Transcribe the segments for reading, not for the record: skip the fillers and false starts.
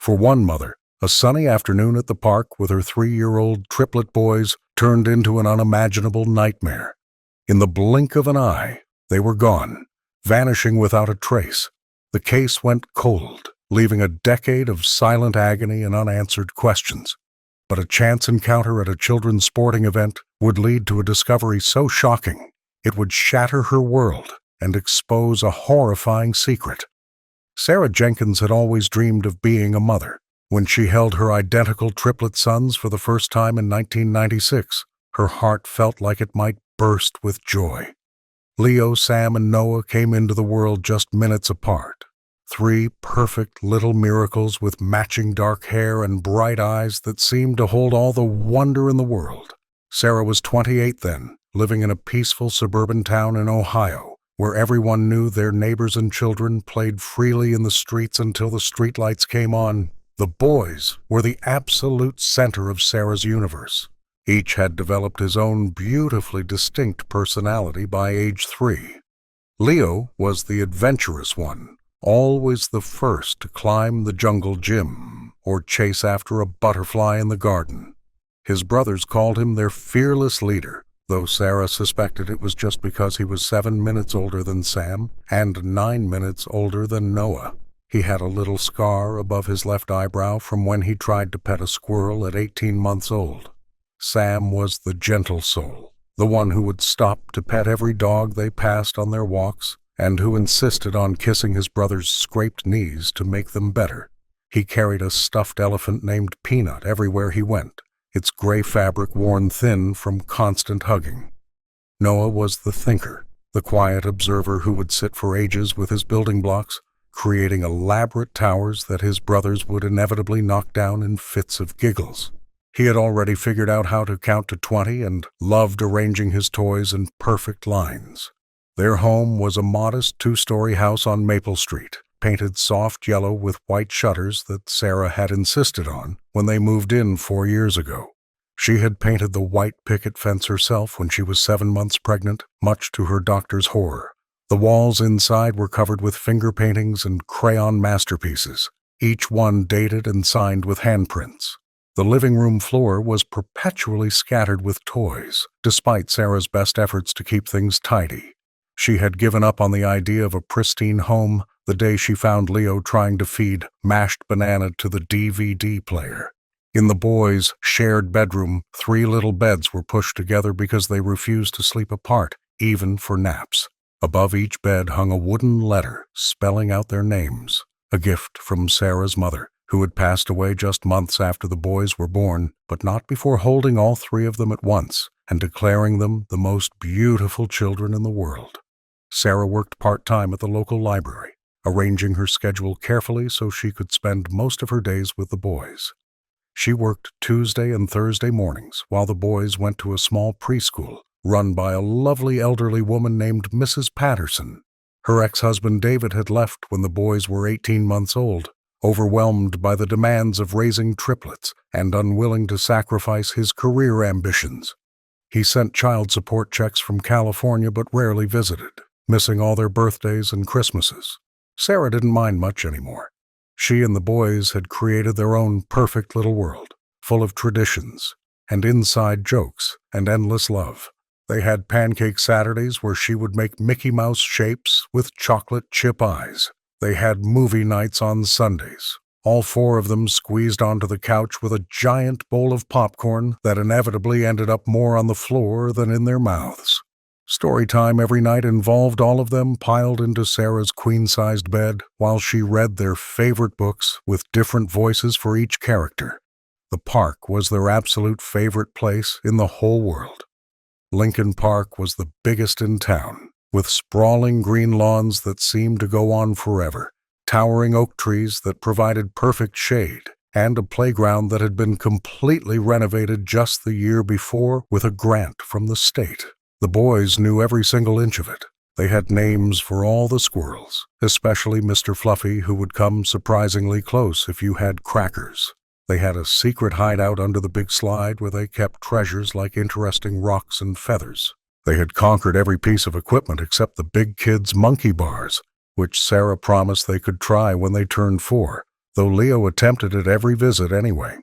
For one mother, a sunny afternoon at the park with her 3-year-old triplet boys turned into an unimaginable nightmare. In the blink of an eye, they were gone, vanishing without a trace. The case went cold, leaving a decade of silent agony and unanswered questions. But a chance encounter at a children's sporting event would lead to a discovery so shocking it would shatter her world and expose a horrifying secret. Sarah Jenkins had always dreamed of being a mother. When she held her identical triplet sons for the first time in 1996, her heart felt like it might burst with joy. Leo, Sam, and Noah came into the world just minutes apart. 3 perfect little miracles with matching dark hair and bright eyes that seemed to hold all the wonder in the world. Sarah was 28 then, living in a peaceful suburban town in Ohio, where everyone knew their neighbors and children played freely in the streets until the streetlights came on. The boys were the absolute center of Sarah's universe. Each had developed his own beautifully distinct personality by age 3. Leo was the adventurous one, always the first to climb the jungle gym or chase after a butterfly in the garden. His brothers called him their fearless leader, though Sarah suspected it was just because he was 7 minutes older than Sam and 9 minutes older than Noah. He had a little scar above his left eyebrow from when he tried to pet a squirrel at 18 months old. Sam was the gentle soul, the one who would stop to pet every dog they passed on their walks, and who insisted on kissing his brother's scraped knees to make them better. He carried a stuffed elephant named Peanut everywhere he went, its gray fabric worn thin from constant hugging. Noah was the thinker, the quiet observer who would sit for ages with his building blocks, creating elaborate towers that his brothers would inevitably knock down in fits of giggles. He had already figured out how to count to 20 and loved arranging his toys in perfect lines. Their home was a modest 2-story house on Maple Street, painted soft yellow with white shutters that Sarah had insisted on when they moved in 4 years ago. She had painted the white picket fence herself when she was 7 months pregnant, much to her doctor's horror. The walls inside were covered with finger paintings and crayon masterpieces, each one dated and signed with handprints. The living room floor was perpetually scattered with toys, despite Sarah's best efforts to keep things tidy. She had given up on the idea of a pristine home the day she found Leo trying to feed mashed banana to the DVD player. In the boys' shared bedroom, 3 little beds were pushed together because they refused to sleep apart, even for naps. Above each bed hung a wooden letter spelling out their names, a gift from Sarah's mother, who had passed away just months after the boys were born, but not before holding all 3 of them at once and declaring them the most beautiful children in the world. Sarah worked part-time at the local library, arranging her schedule carefully so she could spend most of her days with the boys. She worked Tuesday and Thursday mornings while the boys went to a small preschool run by a lovely elderly woman named Mrs. Patterson. Her ex-husband David had left when the boys were 18 months old, overwhelmed by the demands of raising triplets and unwilling to sacrifice his career ambitions. He sent child support checks from California but rarely visited, missing all their birthdays and Christmases. Sarah didn't mind much anymore. She and the boys had created their own perfect little world, full of traditions and inside jokes and endless love. They had pancake Saturdays where she would make Mickey Mouse shapes with chocolate chip eyes. They had movie nights on Sundays, all 4 of them squeezed onto the couch with a giant bowl of popcorn that inevitably ended up more on the floor than in their mouths. Story time every night involved all of them piled into Sarah's queen-sized bed while she read their favorite books with different voices for each character. The park was their absolute favorite place in the whole world. Lincoln Park was the biggest in town, with sprawling green lawns that seemed to go on forever, towering oak trees that provided perfect shade, and a playground that had been completely renovated just the year before with a grant from the state. The boys knew every single inch of it. They had names for all the squirrels, especially Mr. Fluffy, who would come surprisingly close if you had crackers. They had a secret hideout under the big slide where they kept treasures like interesting rocks and feathers. They had conquered every piece of equipment except the big kids' monkey bars, which Sarah promised they could try when they turned 4. though Leo attempted it every visit anyway.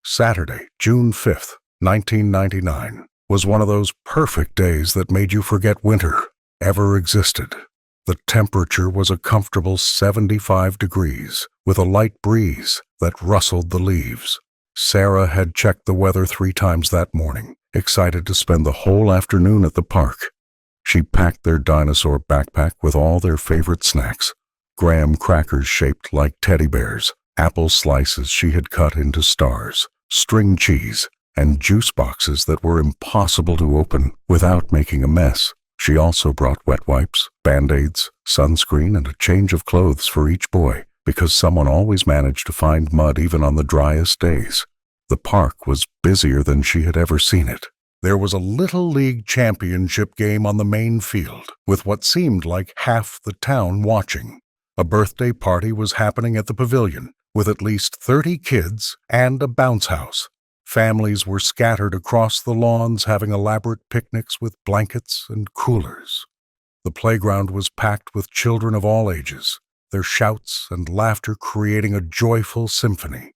Saturday, June 5th, 1999, was one of those perfect days that made you forget winter ever existed. The temperature was a comfortable 75 degrees, with a light breeze that rustled the leaves. Sarah had checked the weather 3 times that morning, excited to spend the whole afternoon at the park. She packed their dinosaur backpack with all their favorite snacks: graham crackers shaped like teddy bears, apple slices she had cut into stars, string cheese, and juice boxes that were impossible to open without making a mess. She also brought wet wipes, Band-Aids, sunscreen, and a change of clothes for each boy, because someone always managed to find mud even on the driest days. The park was busier than she had ever seen it. There was a Little League championship game on the main field, with what seemed like half the town watching. A birthday party was happening at the pavilion, with at least 30 kids and a bounce house. Families were scattered across the lawns having elaborate picnics with blankets and coolers. The playground was packed with children of all ages, their shouts and laughter creating a joyful symphony.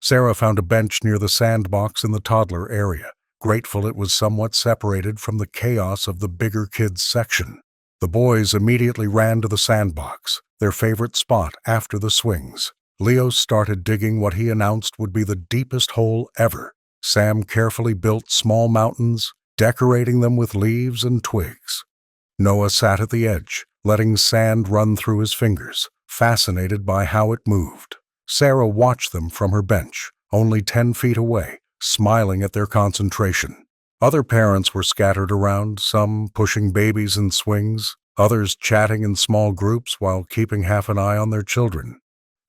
Sarah found a bench near the sandbox in the toddler area, grateful it was somewhat separated from the chaos of the bigger kids section. The boys immediately ran to the sandbox, their favorite spot after the swings. Leo started digging what he announced would be the deepest hole ever. Sam carefully built small mountains, decorating them with leaves and twigs. Noah sat at the edge, letting sand run through his fingers, fascinated by how it moved. Sarah watched them from her bench, only 10 feet away, smiling at their concentration. Other parents were scattered around, some pushing babies in swings, others chatting in small groups while keeping half an eye on their children.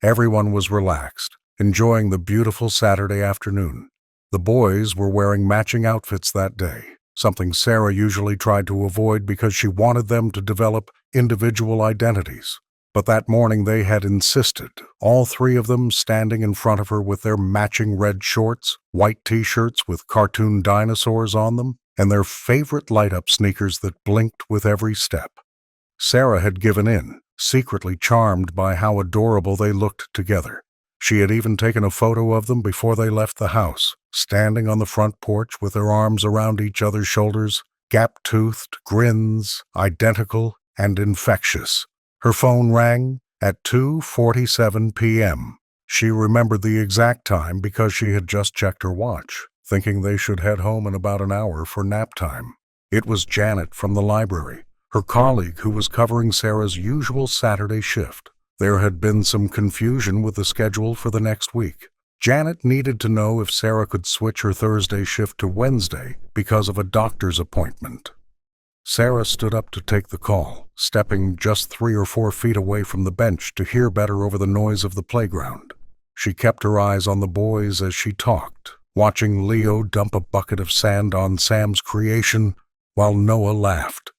Everyone was relaxed, enjoying the beautiful Saturday afternoon. The boys were wearing matching outfits that day, something Sarah usually tried to avoid because she wanted them to develop individual identities. But that morning they had insisted, all 3 of them standing in front of her with their matching red shorts, white t-shirts with cartoon dinosaurs on them, and their favorite light-up sneakers that blinked with every step. Sarah had given in, secretly charmed by how adorable they looked together. She had even taken a photo of them before they left the house, standing on the front porch with their arms around each other's shoulders, gap-toothed, grins, identical and infectious. Her phone rang at 2:47 p.m. She remembered the exact time because she had just checked her watch, thinking they should head home in about an hour for nap time. It was Janet from the library, her colleague who was covering Sarah's usual Saturday shift. There had been some confusion with the schedule for the next week. Janet needed to know if Sarah could switch her Thursday shift to Wednesday because of a doctor's appointment. Sarah stood up to take the call, stepping just 3 or 4 feet away from the bench to hear better over the noise of the playground. She kept her eyes on the boys as she talked, watching Leo dump a bucket of sand on Sam's creation while Noah laughed.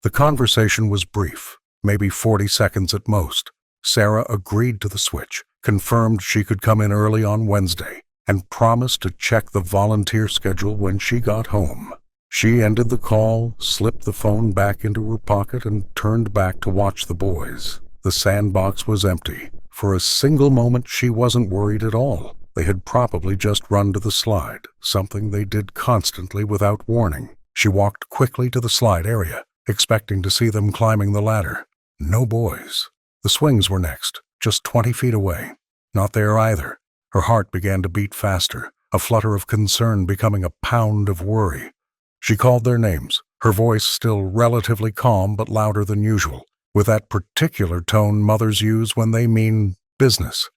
The conversation was brief, maybe 40 seconds at most. Sarah agreed to the switch, confirmed she could come in early on Wednesday, and promised to check the volunteer schedule when she got home. She ended the call, slipped the phone back into her pocket, and turned back to watch the boys. The sandbox was empty. For a single moment, she wasn't worried at all. They had probably just run to the slide, something they did constantly without warning. She walked quickly to the slide area, expecting to see them climbing the ladder. No boys. The swings were next, just 20 feet away. Not there either. Her heart began to beat faster, a flutter of concern becoming a pound of worry. She called their names, her voice still relatively calm but louder than usual, with that particular tone mothers use when they mean business.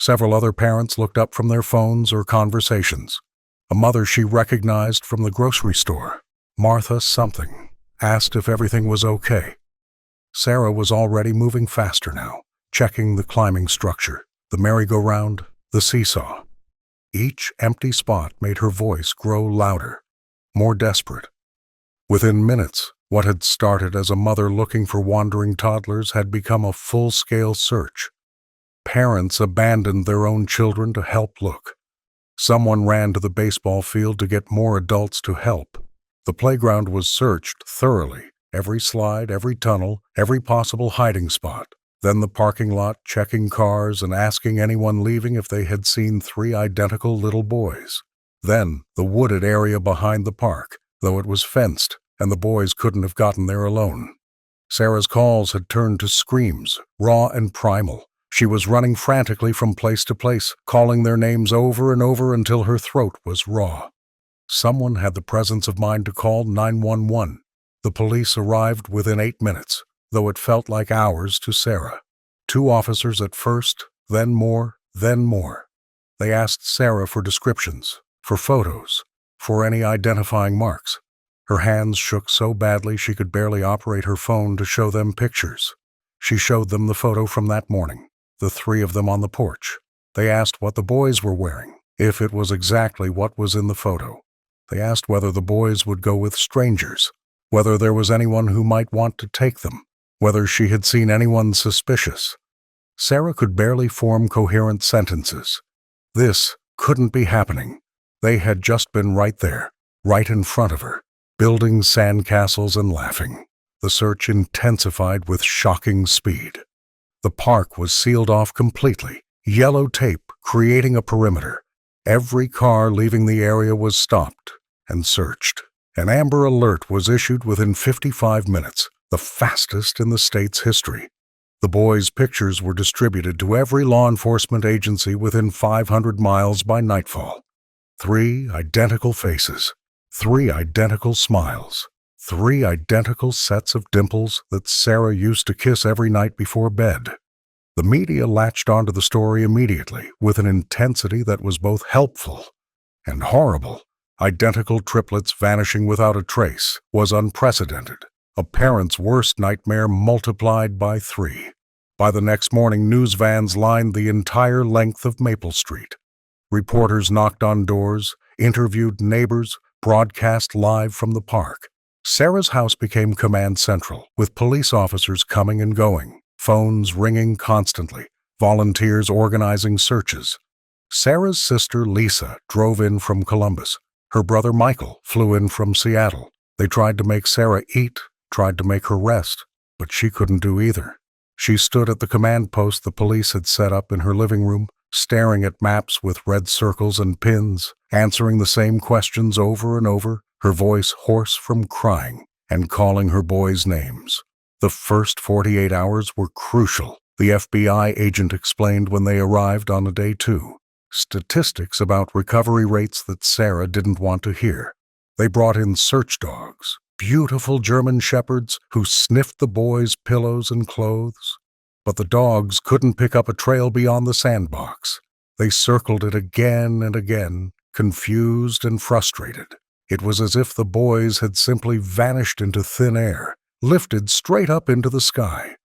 Several other parents looked up from their phones or conversations. A mother she recognized from the grocery store, Martha something, asked if everything was okay. Sarah was already moving faster now, checking the climbing structure, the merry-go-round, the seesaw. Each empty spot made her voice grow louder, more desperate. Within minutes, what had started as a mother looking for wandering toddlers had become a full-scale search. Parents abandoned their own children to help look. Someone ran to the baseball field to get more adults to help. The playground was searched thoroughly, every slide, every tunnel, every possible hiding spot. then the parking lot, checking cars and asking anyone leaving if they had seen 3 identical little boys. Then the wooded area behind the park, though it was fenced, and the boys couldn't have gotten there alone. Sarah's calls had turned to screams, raw and primal. She was running frantically from place to place, calling their names over and over until her throat was raw. Someone had the presence of mind to call 911. The police arrived within 8 minutes, though it felt like hours to Sarah. 2 officers at first, then more, then more. They asked Sarah for descriptions, for photos, for any identifying marks. Her hands shook so badly she could barely operate her phone to show them pictures. She showed them the photo from that morning, the 3 of them on the porch. They asked what the boys were wearing, if it was exactly what was in the photo. They asked whether the boys would go with strangers, whether there was anyone who might want to take them, whether she had seen anyone suspicious. Sarah could barely form coherent sentences. This couldn't be happening. They had just been right there, right in front of her, building sandcastles and laughing. The search intensified with shocking speed. The park was sealed off completely, yellow tape creating a perimeter. Every car leaving the area was stopped and searched. An Amber Alert was issued within 55 minutes, the fastest in the state's history. The boys' pictures were distributed to every law enforcement agency within 500 miles by nightfall. 3 identical faces, 3 identical smiles, 3 identical sets of dimples that Sarah used to kiss every night before bed. The media latched onto the story immediately with an intensity that was both helpful and horrible. Identical triplets vanishing without a trace was unprecedented. A parent's worst nightmare multiplied by 3. By the next morning, news vans lined the entire length of Maple Street. Reporters knocked on doors, interviewed neighbors, broadcast live from the park. Sarah's house became command central, with police officers coming and going, phones ringing constantly, volunteers organizing searches. Sarah's sister Lisa drove in from Columbus. Her brother Michael flew in from Seattle. They tried to make Sarah eat, tried to make her rest, but she couldn't do either. She stood at the command post the police had set up in her living room, staring at maps with red circles and pins, answering the same questions over and over, her voice hoarse from crying, and calling her boys' names. The first 48 hours were crucial, the FBI agent explained when they arrived on day 2. Statistics about recovery rates that Sarah didn't want to hear. They brought in search dogs, beautiful German shepherds who sniffed the boys' pillows and clothes. But the dogs couldn't pick up a trail beyond the sandbox. They circled it again and again, confused and frustrated. It was as if the boys had simply vanished into thin air, lifted straight up into the sky.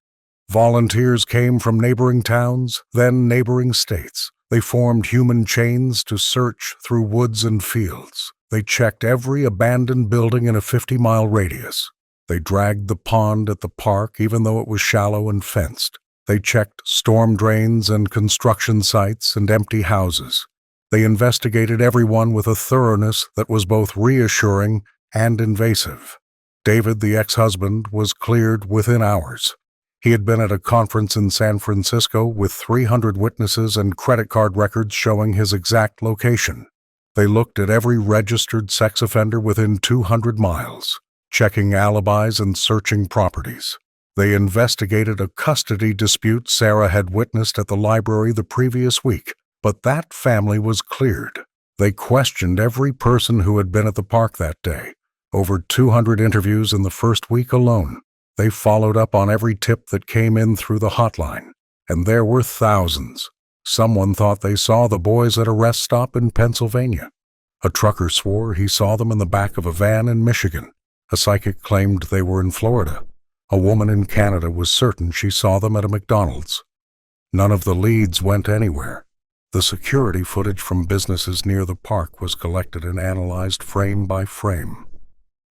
Volunteers came from neighboring towns, then neighboring states. They formed human chains to search through woods and fields. They checked every abandoned building in a 50-mile radius. They dragged the pond at the park even though it was shallow and fenced. They checked storm drains and construction sites and empty houses. They investigated everyone with a thoroughness that was both reassuring and invasive. David, the ex-husband, was cleared within hours. He had been at a conference in San Francisco with 300 witnesses and credit card records showing his exact location. They looked at every registered sex offender within 200 miles, checking alibis and searching properties. They investigated a custody dispute Sarah had witnessed at the library the previous week, but that family was cleared. They questioned every person who had been at the park that day, over 200 interviews in the first week alone. They followed up on every tip that came in through the hotline, and there were thousands. Someone thought they saw the boys at a rest stop in Pennsylvania. A trucker swore he saw them in the back of a van in Michigan. A psychic claimed they were in Florida. A woman in Canada was certain she saw them at a McDonald's. None of the leads went anywhere. The security footage from businesses near the park was collected and analyzed frame by frame.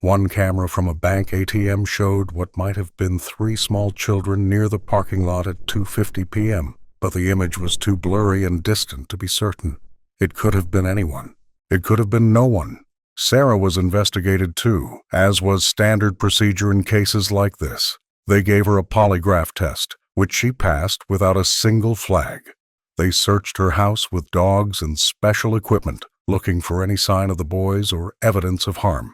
One camera from a bank ATM showed what might have been 3 small children near the parking lot at 2:50 p.m., but the image was too blurry and distant to be certain. It could have been anyone. It could have been no one. Sarah was investigated too, as was standard procedure in cases like this. They gave her a polygraph test, which she passed without a single flag. They searched her house with dogs and special equipment, looking for any sign of the boys or evidence of harm.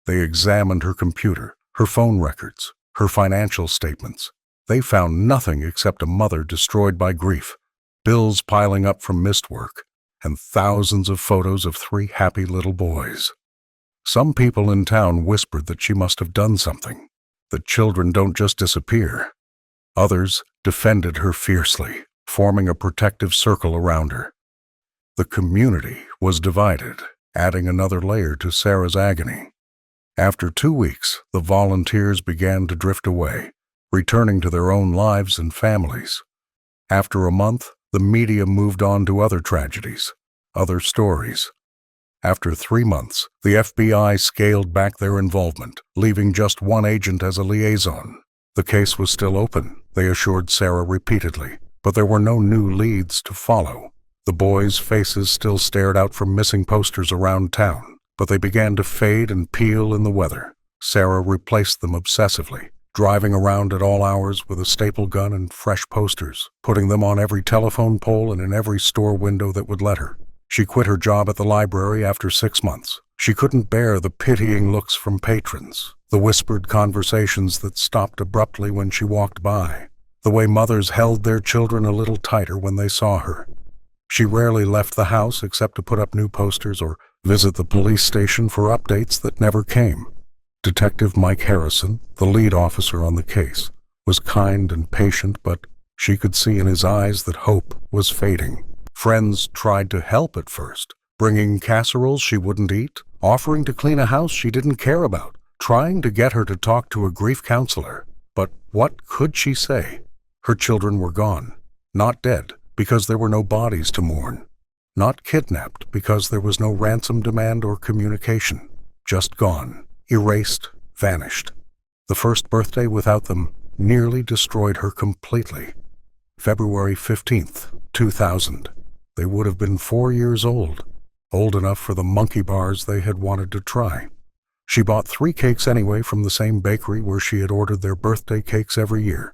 They examined her computer, her phone records, her financial statements. They found nothing except a mother destroyed by grief, bills piling up from missed work, and thousands of photos of 3 happy little boys. Some people in town whispered that she must have done something, that children don't just disappear. Others defended her fiercely, forming a protective circle around her. The community was divided, adding another layer to Sarah's agony. After 2 weeks, the volunteers began to drift away, returning to their own lives and families. After a month, the media moved on to other tragedies, other stories. After 3 months, the FBI scaled back their involvement, leaving just one agent as a liaison. The case was still open, they assured Sarah repeatedly, but there were no new leads to follow. The boys' faces still stared out from missing posters around town, but they began to fade and peel in the weather. Sarah replaced them obsessively, driving around at all hours with a staple gun and fresh posters, putting them on every telephone pole and in every store window that would let her. She quit her job at the library after 6 months. She couldn't bear the pitying looks from patrons, the whispered conversations that stopped abruptly when she walked by, the way mothers held their children a little tighter when they saw her. She rarely left the house except to put up new posters or visit the police station for updates that never came. Detective Mike Harrison, the lead officer on the case, was kind and patient, but she could see in his eyes that hope was fading. Friends tried to help at first, bringing casseroles she wouldn't eat, offering to clean a house she didn't care about, trying to get her to talk to a grief counselor. But what could she say? Her children were gone, not dead because there were no bodies to mourn, not kidnapped because there was no ransom demand or communication, just gone. Erased, vanished. The first birthday without them nearly destroyed her completely. February 15th, 2000. They would have been 4 years old enough for the monkey bars they had wanted to try. She bought 3 cakes anyway from the same bakery where she had ordered their birthday cakes every year.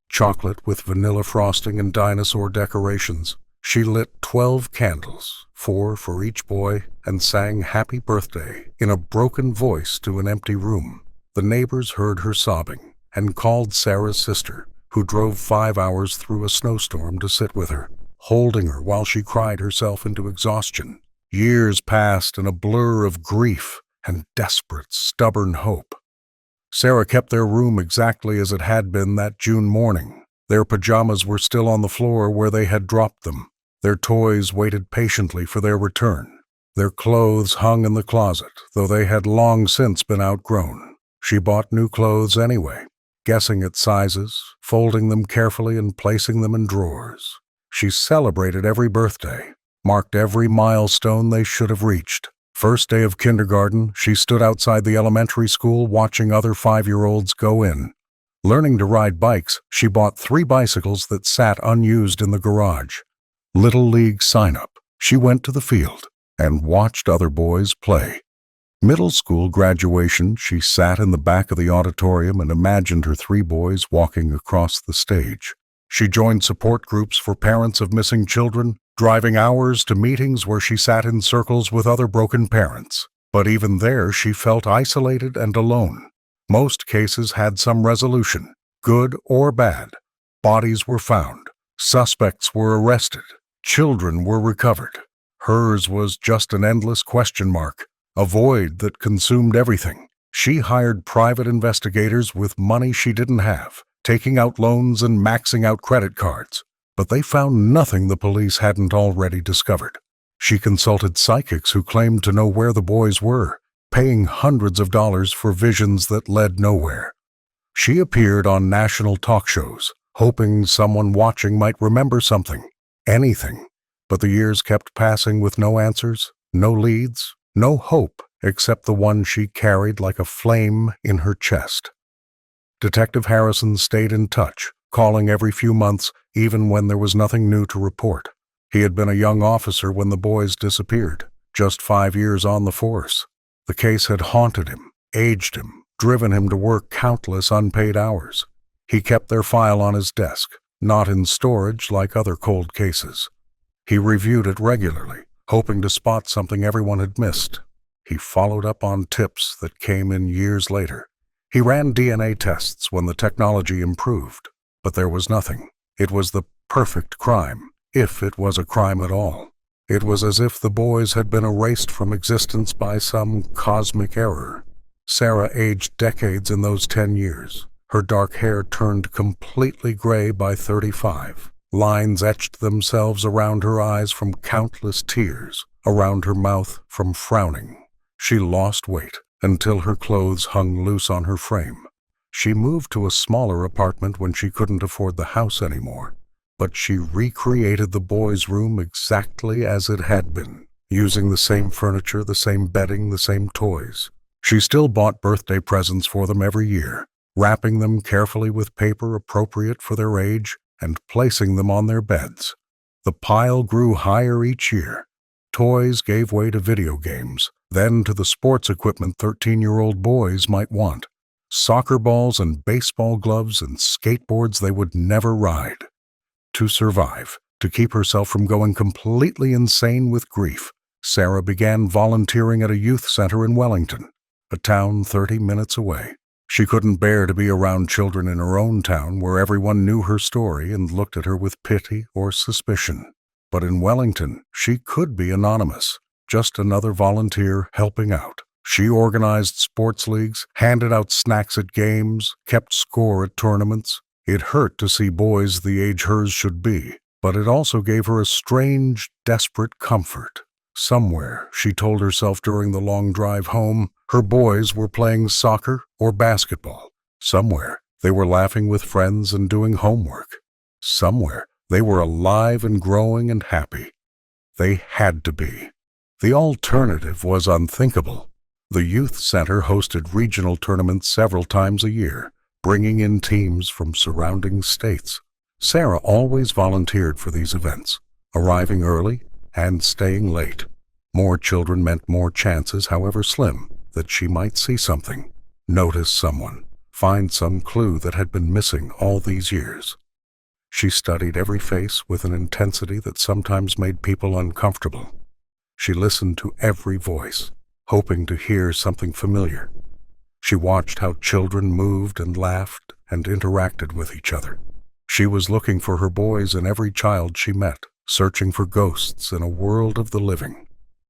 Chocolate with vanilla frosting and dinosaur decorations. She lit 12 candles, 4 for each boy, and sang Happy Birthday in a broken voice to an empty room. The neighbors heard her sobbing and called Sarah's sister, who drove 5 hours through a snowstorm to sit with her, holding her while she cried herself into exhaustion. Years passed in a blur of grief and desperate, stubborn hope. Sarah kept their room exactly as it had been that June morning. Their pajamas were still on the floor where they had dropped them. Their toys waited patiently for their return. Their clothes hung in the closet, though they had long since been outgrown. She bought new clothes anyway, guessing at sizes, folding them carefully and placing them in drawers. She celebrated every birthday, marked every milestone they should have reached. First day of kindergarten, she stood outside the elementary school watching other 5-year-olds go in. Learning to ride bikes, she bought 3 bicycles that sat unused in the garage. Little League sign-up, she went to the field and watched other boys play. Middle school graduation, she sat in the back of the auditorium and imagined her 3 boys walking across the stage. She joined support groups for parents of missing children, driving hours to meetings where she sat in circles with other broken parents. But even there, she felt isolated and alone. Most cases had some resolution, good or bad. Bodies were found. Suspects were arrested. Children were recovered. Hers was just an endless question mark, a void that consumed everything. She hired private investigators with money she didn't have, taking out loans and maxing out credit cards. But they found nothing the police hadn't already discovered. She consulted psychics who claimed to know where the boys were, paying hundreds of dollars for visions that led nowhere. She appeared on national talk shows, hoping someone watching might remember something, anything. But the years kept passing with no answers, no leads, no hope except the one she carried like a flame in her chest. Detective Harrison stayed in touch, calling every few months, even when there was nothing new to report. He had been a young officer when the boys disappeared, just 5 years on the force. The case had haunted him, aged him, driven him to work countless unpaid hours. He kept their file on his desk, not in storage like other cold cases. He reviewed it regularly, hoping to spot something everyone had missed. He followed up on tips that came in years later. He ran DNA tests when the technology improved, but there was nothing. It was the perfect crime, if it was a crime at all. It was as if the boys had been erased from existence by some cosmic error. Sarah aged decades in those 10 years. Her dark hair turned completely gray by 35. Lines etched themselves around her eyes from countless tears, around her mouth from frowning. She lost weight until her clothes hung loose on her frame. She moved to a smaller apartment when she couldn't afford the house anymore, but she recreated the boys' room exactly as it had been, using the same furniture, the same bedding, the same toys. She still bought birthday presents for them every year, wrapping them carefully with paper appropriate for their age and placing them on their beds. The pile grew higher each year. Toys gave way to video games, then to the sports equipment 13-year-old boys might want. Soccer balls and baseball gloves and skateboards they would never ride. To survive, to keep herself from going completely insane with grief, Sarah began volunteering at a youth center in Wellington, a town 30 minutes away. She couldn't bear to be around children in her own town where everyone knew her story and looked at her with pity or suspicion. But in Wellington, she could be anonymous, just another volunteer helping out. She organized sports leagues, handed out snacks at games, kept score at tournaments. It hurt to see boys the age hers should be, but it also gave her a strange, desperate comfort. Somewhere, she told herself during the long drive home, her boys were playing soccer or basketball. Somewhere, they were laughing with friends and doing homework. Somewhere, they were alive and growing and happy. They had to be. The alternative was unthinkable. The youth center hosted regional tournaments several times a year, bringing in teams from surrounding states. Sarah always volunteered for these events, arriving early and staying late. More children meant more chances, however slim, that she might see something, notice someone, find some clue that had been missing all these years. She studied every face with an intensity that sometimes made people uncomfortable. She listened to every voice, hoping to hear something familiar. She watched how children moved and laughed and interacted with each other. She was looking for her boys in every child she met, searching for ghosts in a world of the living.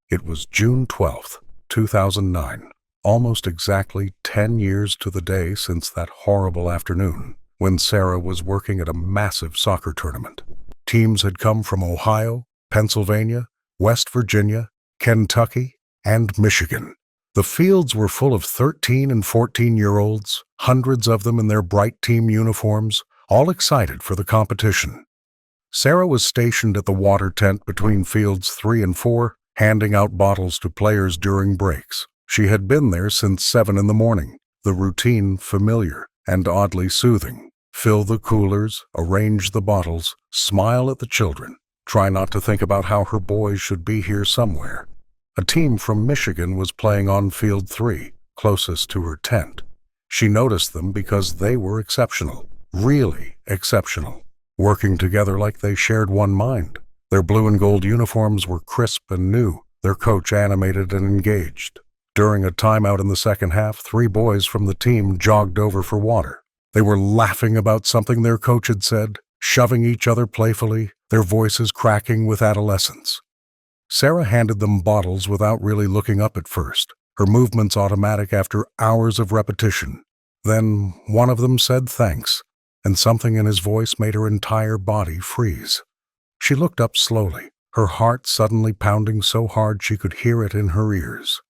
It was June 12th, 2009, almost exactly 10 years to the day since that horrible afternoon, when Sarah was working at a massive soccer tournament. Teams had come from Ohio, Pennsylvania, West Virginia, Kentucky, and Michigan. The fields were full of 13 and 14-year-olds, hundreds of them in their bright team uniforms, all excited for the competition. Sarah was stationed at the water tent between fields 3 and 4, handing out bottles to players during breaks. She had been there since 7 in the morning, the routine familiar and oddly soothing. Fill the coolers, arrange the bottles, smile at the children, try not to think about how her boys should be here somewhere. A team from Michigan was playing on field 3, closest to her tent. She noticed them because they were exceptional, really exceptional, working together like they shared one mind. Their blue and gold uniforms were crisp and new, their coach animated and engaged. During a timeout in the second half, 3 boys from the team jogged over for water. They were laughing about something their coach had said, shoving each other playfully, their voices cracking with adolescence. Sarah handed them bottles without really looking up at first, her movements automatic after hours of repetition. Then one of them said thanks, and something in his voice made her entire body freeze. She looked up slowly, her heart suddenly pounding so hard she could hear it in her ears.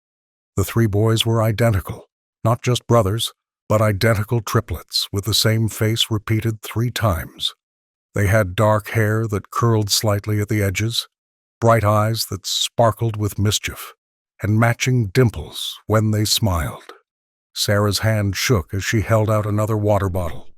The 3 boys were identical, not just brothers, but identical triplets with the same face repeated 3 times. They had dark hair that curled slightly at the edges, bright eyes that sparkled with mischief, and matching dimples when they smiled. Sarah's hand shook as she held out another water bottle.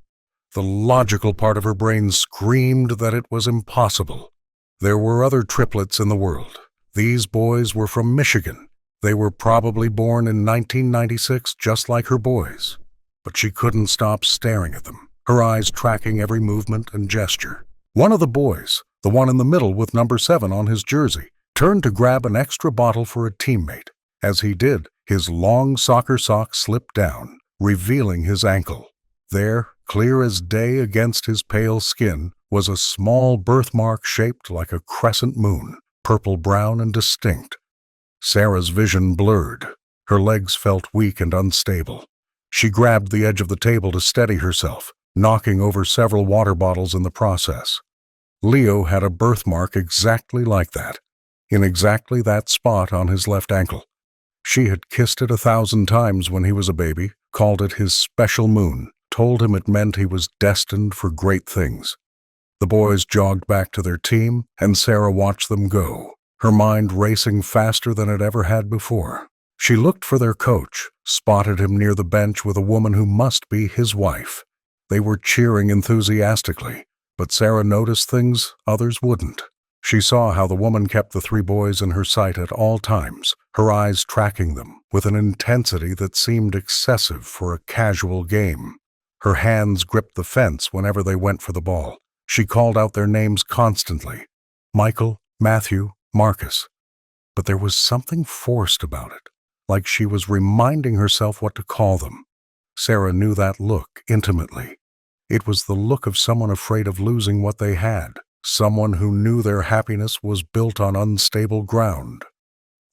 The logical part of her brain screamed that it was impossible. There were other triplets in the world. These boys were from Michigan. They were probably born in 1996 just like her boys. But she couldn't stop staring at them. her eyes tracking every movement and gesture. One of the boys, the one in the middle with number 7 on his jersey, turned to grab an extra bottle for a teammate. As he did, his long soccer sock slipped down, revealing his ankle. There, clear as day against his pale skin, was a small birthmark shaped like a crescent moon, purple-brown and distinct. Sarah's vision blurred. Her legs felt weak and unstable. She grabbed the edge of the table to steady herself, knocking over several water bottles in the process. Leo had a birthmark exactly like that, in exactly that spot on his left ankle. She had kissed it 1,000 times when he was a baby, called it his special moon, told him it meant he was destined for great things. The boys jogged back to their team, and Sarah watched them go, her mind racing faster than it ever had before. She looked for their coach, spotted him near the bench with a woman who must be his wife. They were cheering enthusiastically, but Sarah noticed things others wouldn't. She saw how the woman kept the 3 boys in her sight at all times, her eyes tracking them with an intensity that seemed excessive for a casual game. Her hands gripped the fence whenever they went for the ball. She called out their names constantly: Michael, Matthew, Marcus. But there was something forced about it, like she was reminding herself what to call them. Sarah knew that look intimately. It was the look of someone afraid of losing what they had, someone who knew their happiness was built on unstable ground.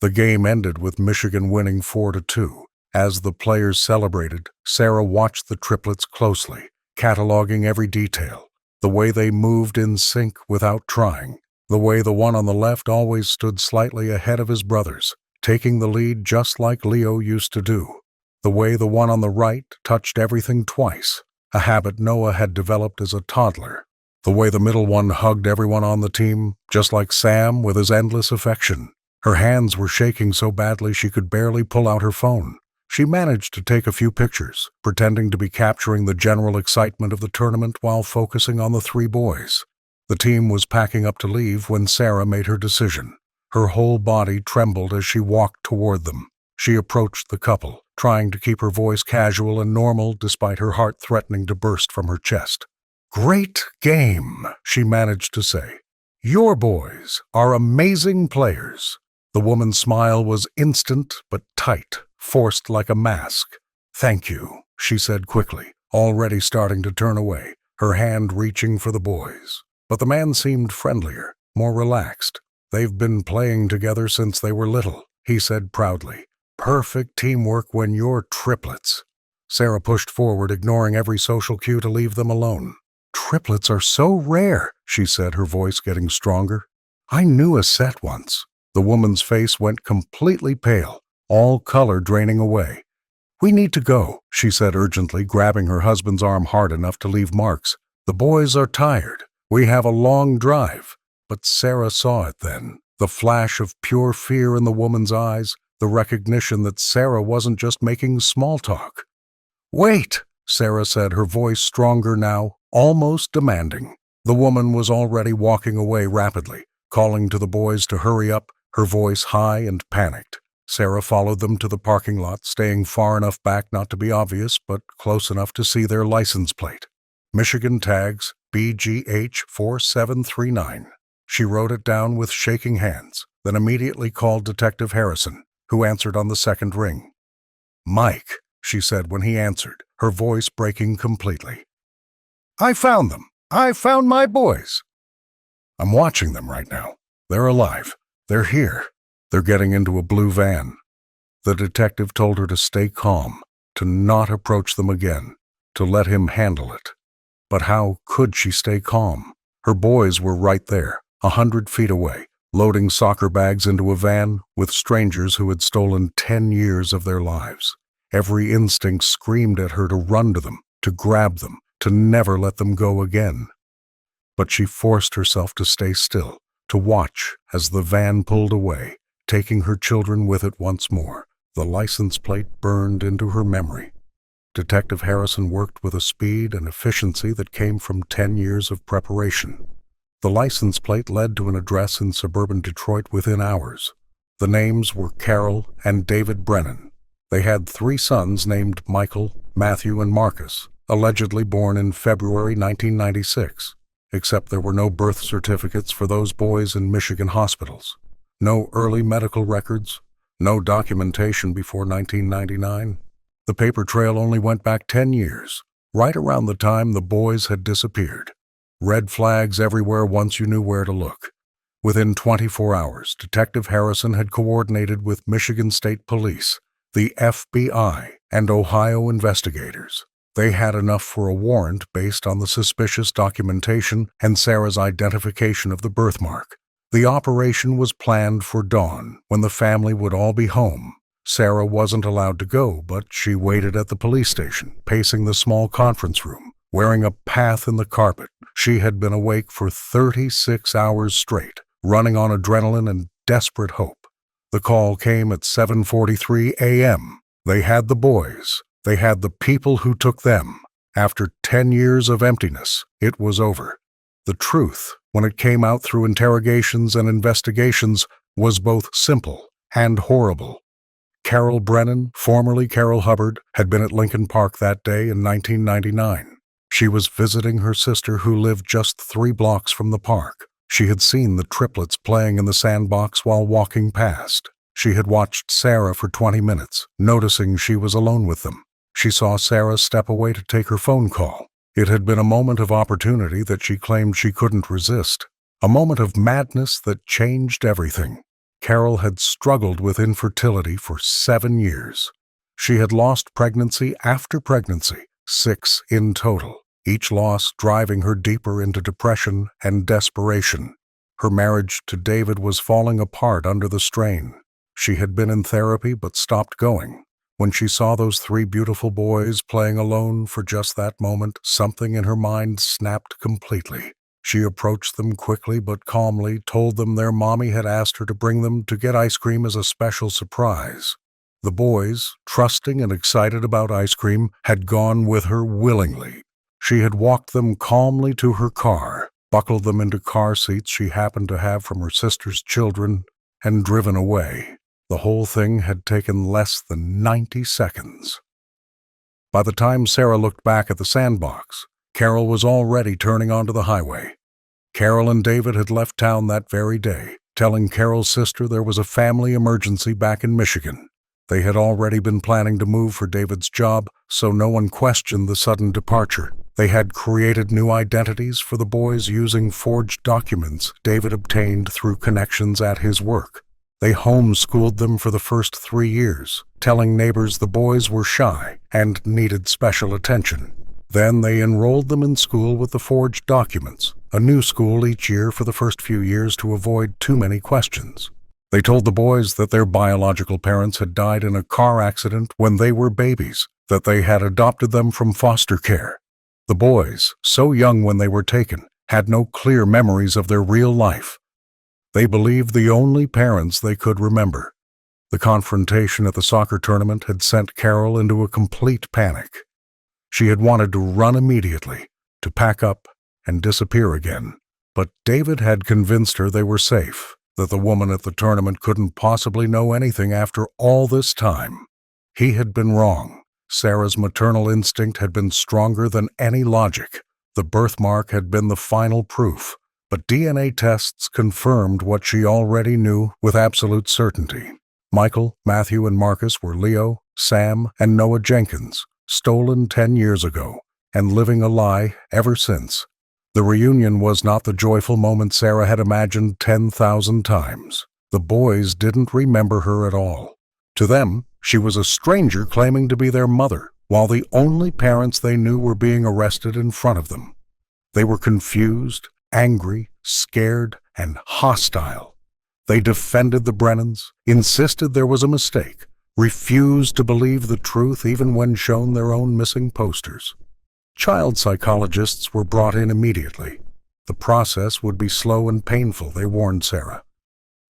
The game ended with Michigan winning 4-2. As the players celebrated, Sarah watched the triplets closely, cataloging every detail. The way they moved in sync without trying. The way the one on the left always stood slightly ahead of his brothers, taking the lead just like Leo used to do. The way the one on the right touched everything twice, a habit Noah had developed as a toddler. The way the middle one hugged everyone on the team, just like Sam with his endless affection. Her hands were shaking so badly she could barely pull out her phone. She managed to take a few pictures, pretending to be capturing the general excitement of the tournament while focusing on the 3 boys. The team was packing up to leave when Sarah made her decision. Her whole body trembled as she walked toward them. She approached the couple, trying to keep her voice casual and normal despite her heart threatening to burst from her chest. "Great game," she managed to say. "Your boys are amazing players." The woman's smile was instant but tight, forced like a mask. "Thank you," she said quickly, already starting to turn away, her hand reaching for the boys. But the man seemed friendlier, more relaxed. "They've been playing together since they were little," he said proudly. "Perfect teamwork when you're triplets." Sarah pushed forward, ignoring every social cue to leave them alone. "Triplets are so rare," she said, her voice getting stronger. "I knew a set once." The woman's face went completely pale, all color draining away. "We need to go," she said urgently, grabbing her husband's arm hard enough to leave marks. "The boys are tired. We have a long drive." But Sarah saw it then, the flash of pure fear in the woman's eyes, the recognition that Sarah wasn't just making small talk. "Wait," Sarah said, her voice stronger now, almost demanding. The woman was already walking away rapidly, calling to the boys to hurry up, her voice high and panicked. Sarah followed them to the parking lot, staying far enough back not to be obvious, but close enough to see their license plate. Michigan tags BGH 4739. She wrote it down with shaking hands, then immediately called Detective Harrison, who answered on the second ring. "Mike," she said when he answered, her voice breaking completely. "I found them. I found my boys. I'm watching them right now. They're alive. They're here. They're getting into a blue van." The detective told her to stay calm, to not approach them again, to let him handle it. But how could she stay calm? Her boys were right there, 100 feet away, loading soccer bags into a van with strangers who had stolen 10 years of their lives. Every instinct screamed at her to run to them, to grab them, to never let them go again. But she forced herself to stay still, to watch as the van pulled away, taking her children with it once more. The license plate burned into her memory. Detective Harrison worked with a speed and efficiency that came from 10 years of preparation. The license plate led to an address in suburban Detroit within hours. The names were Carol and David Brennan. They had 3 sons named Michael, Matthew, and Marcus. allegedly born in February 1996, except there were no birth certificates for those boys in Michigan hospitals, no early medical records, no documentation before 1999. The paper trail only went back 10 years, right around the time the boys had disappeared. Red flags everywhere once you knew where to look. Within 24 hours, Detective Harrison had coordinated with Michigan State Police, the FBI, and Ohio investigators. They had enough for a warrant based on the suspicious documentation and Sarah's identification of the birthmark. The operation was planned for dawn, when the family would all be home. Sarah wasn't allowed to go, but she waited at the police station, pacing the small conference room, wearing a path in the carpet. She had been awake for 36 hours straight, running on adrenaline and desperate hope. The call came at 7:43 a.m. They had the boys. They had the people who took them. After 10 years of emptiness, it was over. The truth, when it came out through interrogations and investigations, was both simple and horrible. Carol Brennan, formerly Carol Hubbard, had been at Lincoln Park that day in 1999. She was visiting her sister who lived just 3 blocks from the park. She had seen the triplets playing in the sandbox while walking past. She had watched Sarah for 20 minutes, noticing she was alone with them. She saw Sarah step away to take her phone call. It had been a moment of opportunity that she claimed she couldn't resist, a moment of madness that changed everything. Carol had struggled with infertility for 7 years. She had lost pregnancy after pregnancy, 6 in total, each loss driving her deeper into depression and desperation. Her marriage to David was falling apart under the strain. She had been in therapy but stopped going. When she saw those 3 beautiful boys playing alone for just that moment, something in her mind snapped completely. She approached them quickly but calmly, told them their mommy had asked her to bring them to get ice cream as a special surprise. The boys, trusting and excited about ice cream, had gone with her willingly. She had walked them calmly to her car, buckled them into car seats she happened to have from her sister's children, and driven away. The whole thing had taken less than 90 seconds. By the time Sarah looked back at the sandbox, Carol was already turning onto the highway. Carol and David had left town that very day, telling Carol's sister there was a family emergency back in Michigan. They had already been planning to move for David's job, so no one questioned the sudden departure. They had created new identities for the boys using forged documents David obtained through connections at his work. They homeschooled them for the first 3 years, telling neighbors the boys were shy and needed special attention. Then they enrolled them in school with the forged documents, a new school each year for the first few years to avoid too many questions. They told the boys that their biological parents had died in a car accident when they were babies, that they had adopted them from foster care. The boys, so young when they were taken, had no clear memories of their real life. They believed the only parents they could remember. The confrontation at the soccer tournament had sent Carol into a complete panic. She had wanted to run immediately, to pack up and disappear again. But David had convinced her they were safe, that the woman at the tournament couldn't possibly know anything after all this time. He had been wrong. Sarah's maternal instinct had been stronger than any logic. The birthmark had been the final proof. But DNA tests confirmed what she already knew with absolute certainty. Michael, Matthew, and Marcus were Leo, Sam, and Noah Jenkins, stolen 10 years ago, and living a lie ever since. The reunion was not the joyful moment Sarah had imagined 10,000 times. The boys didn't remember her at all. To them, she was a stranger claiming to be their mother, while the only parents they knew were being arrested in front of them. They were confused, angry, scared, and hostile. They defended the Brennans, insisted there was a mistake, refused to believe the truth even when shown their own missing posters. Child psychologists were brought in immediately. The process would be slow and painful, they warned Sarah.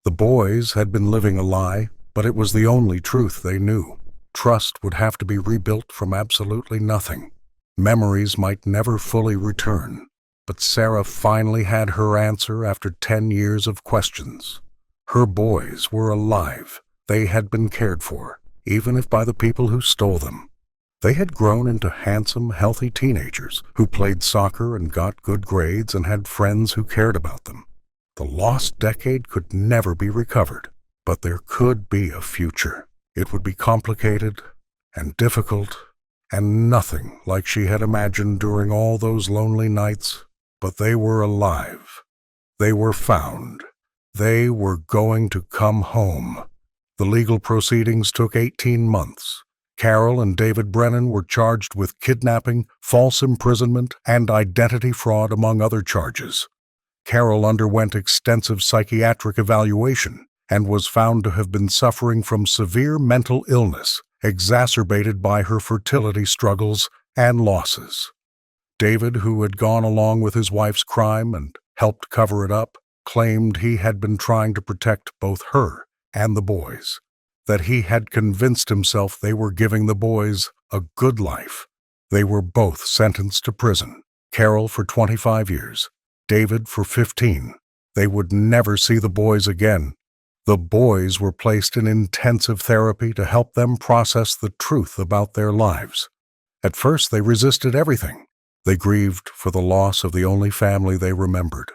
The boys had been living a lie, but it was the only truth they knew. Trust would have to be rebuilt from absolutely nothing. Memories might never fully return. But Sarah finally had her answer after 10 years of questions. Her boys were alive. They had been cared for, even if by the people who stole them. They had grown into handsome, healthy teenagers who played soccer and got good grades and had friends who cared about them. The lost decade could never be recovered, but there could be a future. It would be complicated and difficult and nothing like she had imagined during all those lonely nights, but they were alive. They were found. They were going to come home. The legal proceedings took 18 months. Carol and David Brennan were charged with kidnapping, false imprisonment, and identity fraud, among other charges. Carol underwent extensive psychiatric evaluation and was found to have been suffering from severe mental illness, exacerbated by her fertility struggles and losses. David, who had gone along with his wife's crime and helped cover it up, claimed he had been trying to protect both her and the boys, that he had convinced himself they were giving the boys a good life. They were both sentenced to prison, Carol for 25 years, David for 15. They would never see the boys again. The boys were placed in intensive therapy to help them process the truth about their lives. At first, they resisted everything. They grieved for the loss of the only family they remembered.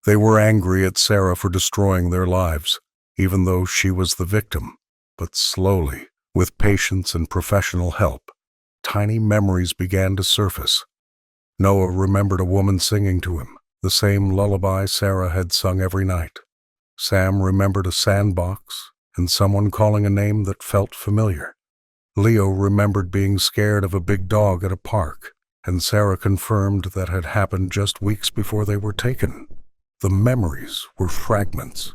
They were angry at Sarah for destroying their lives, even though she was the victim. But slowly, with patience and professional help, tiny memories began to surface. Noah remembered a woman singing to him, the same lullaby Sarah had sung every night. Sam remembered a sandbox and someone calling a name that felt familiar. Leo remembered being scared of a big dog at a park, and Sarah confirmed that had happened just weeks before they were taken. The memories were fragments,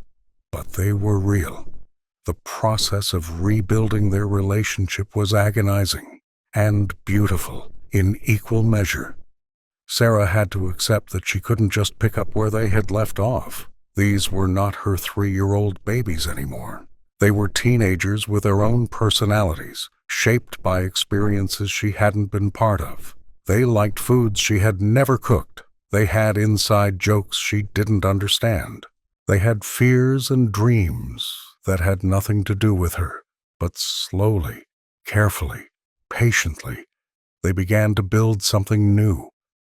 but they were real. The process of rebuilding their relationship was agonizing and beautiful in equal measure. Sarah had to accept that she couldn't just pick up where they had left off. These were not her 3-year-old babies anymore. They were teenagers with their own personalities, shaped by experiences she hadn't been part of. They liked foods she had never cooked. They had inside jokes she didn't understand. They had fears and dreams that had nothing to do with her. But slowly, carefully, patiently, they began to build something new.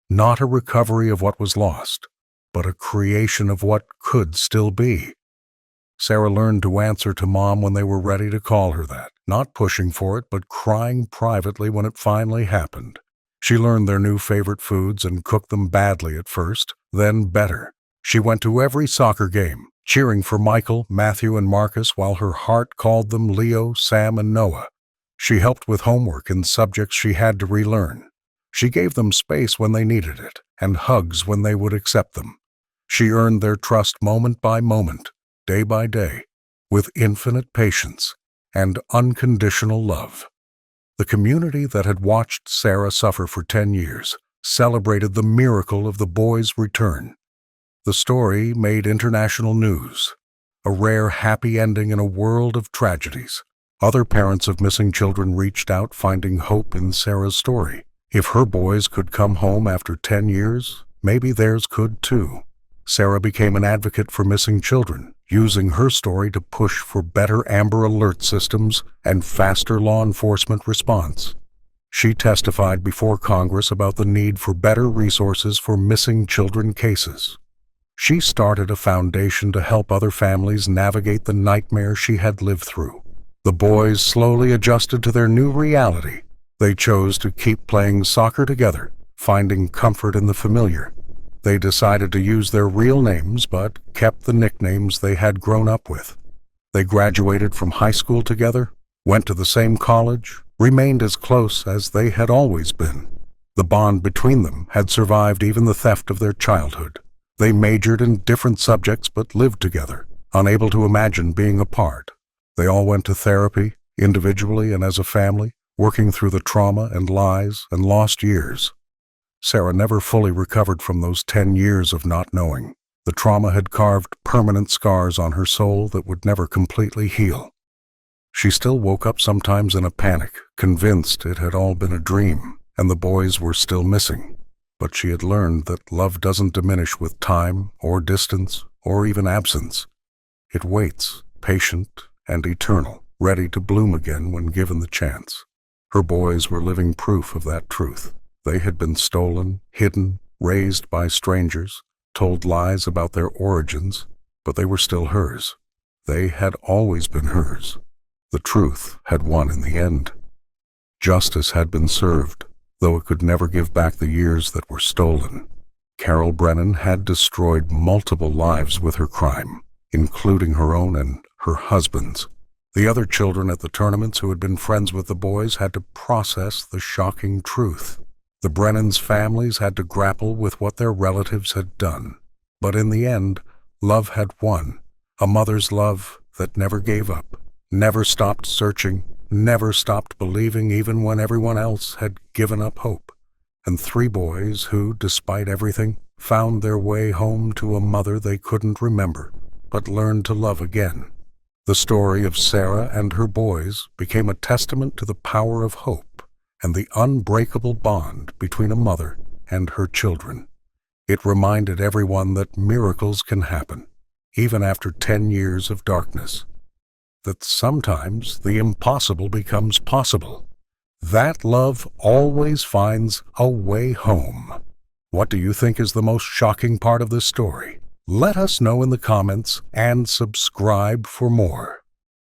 Not a recovery of what was lost, but a creation of what could still be. Sarah learned to answer to Mom when they were ready to call her that, not pushing for it, but crying privately when it finally happened. She learned their new favorite foods and cooked them badly at first, then better. She went to every soccer game, cheering for Michael, Matthew, and Marcus while her heart called them Leo, Sam, and Noah. She helped with homework and subjects she had to relearn. She gave them space when they needed it, and hugs when they would accept them. She earned their trust moment by moment, day by day, with infinite patience and unconditional love. The community that had watched Sarah suffer for 10 years celebrated the miracle of the boys' return. The story made international news, a rare happy ending in a world of tragedies. Other parents of missing children reached out, finding hope in Sarah's story. If her boys could come home after 10 years, maybe theirs could too. Sarah became an advocate for missing children, using her story to push for better Amber Alert systems and faster law enforcement response. She testified before Congress about the need for better resources for missing children cases. She started a foundation to help other families navigate the nightmare she had lived through. The boys slowly adjusted to their new reality. They chose to keep playing soccer together, finding comfort in the familiar. They decided to use their real names, but kept the nicknames they had grown up with. They graduated from high school together, went to the same college, remained as close as they had always been. The bond between them had survived even the theft of their childhood. They majored in different subjects but lived together, unable to imagine being apart. They all went to therapy, individually and as a family, working through the trauma and lies and lost years. Sarah never fully recovered from those 10 years of not knowing. The trauma had carved permanent scars on her soul that would never completely heal. She still woke up sometimes in a panic, convinced it had all been a dream, and the boys were still missing. But she had learned that love doesn't diminish with time or distance or even absence. It waits, patient and eternal, ready to bloom again when given the chance. Her boys were living proof of that truth. They had been stolen, hidden, raised by strangers, told lies about their origins, but they were still hers. They had always been hers. The truth had won in the end. Justice had been served, though it could never give back the years that were stolen. Carol Brennan had destroyed multiple lives with her crime, including her own and her husband's. The other children at the tournaments who had been friends with the boys had to process the shocking truth. The Brennans' families had to grapple with what their relatives had done. But in the end, love had won. A mother's love that never gave up, never stopped searching, never stopped believing even when everyone else had given up hope. And 3 boys who, despite everything, found their way home to a mother they couldn't remember, but learned to love again. The story of Sarah and her boys became a testament to the power of hope and the unbreakable bond between a mother and her children. It reminded everyone that miracles can happen, even after 10 years of darkness. That sometimes the impossible becomes possible. That love always finds a way home. What do you think is the most shocking part of this story? Let us know in the comments and subscribe for more.